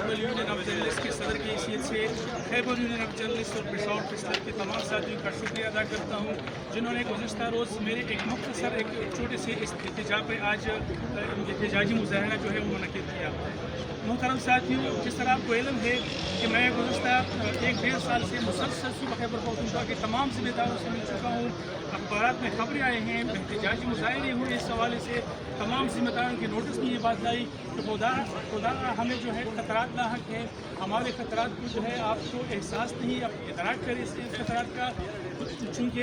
Tribal union of journalist के सदर की हैसियत से खैबर यूनियन ऑफ जर्नलिस्ट और पेशावर प्रेस के तमाम साथियों का शुक्रिया अदा करता हूँ जिन्होंने गुज़श्ता रोज़ मेरे एक मुख्तसर एक छोटे से इस्तिजा पे आज एहतजाजी मुज़ाहरा जो है वो मुनक़िद किया। मोहतरम साथियों, जिस तरह आपको इल्म है कि मैं गुज़श्ता 1-1.5 साल से मुसलसल सूबा खैबर पख्तूनख्वा के तमाम ज़िम्मेदारों से मिल चुका हूँ। अखबारात में खबरें आए हैं, एहतजाजी मुज़ाहरे हुए, इस हवाले से तमाम ज़िम्मेदारों के नोटिस में ये बात आई कि खुदा हमें जो है ख़तरात लाहक है, हमारे ख़तरात को जो है आपको एहसास नहीं, आप इदराक करें इस ख़तरात का। चूँकि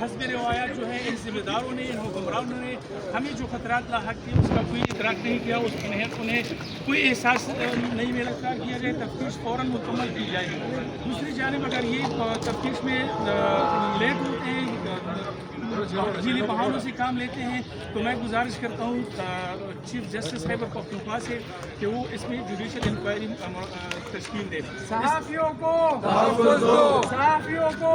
हस्ब रिवायात जो है इन ज़िम्मेदारों ने, इन हुक्मरानों ने हमें जो ख़तरात लाहक थे उसका कोई इदराक नहीं किया, उन्हें कोई एहसास नहीं में रखा किया जाए, तफ्तीश फ़ौरन मुकम्मल की जाएगी। दूसरी जानिब अगर ये तफ्तीश में लेट होते हैं, ज़िली बहानों से काम लेते हैं, तो मैं गुजारिश करता हूँ चीफ जस्टिस खैबर पख्तूनख्वा से कि वो इसमें जुडिशल इंक्वायरी तश्कील दे। सहाफ़ियों को सहाफ़ियों को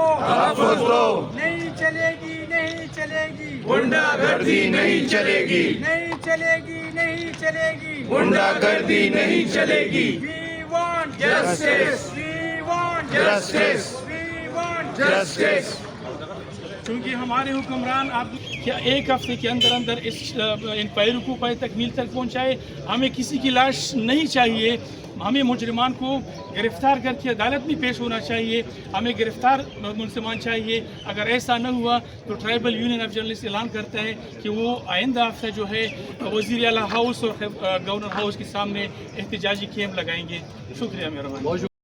नहीं चलेगी, नहीं चलेगी, गुंडागर्दी नहीं चलेगी, नहीं चलेगी, नहीं चलेगी, गुंडागर्दी नहीं चलेगी। We want Justice. We want Justice. We want Justice. क्योंकि हमारे हुक्मरान आप क्या एक हफ्ते के अंदर अंदर इस इंक्वायरी को पहले तकमील तक पहुँचाए। हमें किसी की लाश नहीं चाहिए, हमें मुजरिमान को गिरफ़्तार करके अदालत में पेश होना चाहिए, हमें गिरफ़्तार मुलज़मान चाहिए। अगर ऐसा न हुआ तो ट्राइबल यूनियन ऑफ जर्नलिस्ट ऐलान करता है कि वो आइंदा हफ्ता जो है वज़ीर आला हाउस और गवर्नर हाउस के सामने एहतजाजी कैंप लगाएंगे। शुक्रिया मेहरबानी।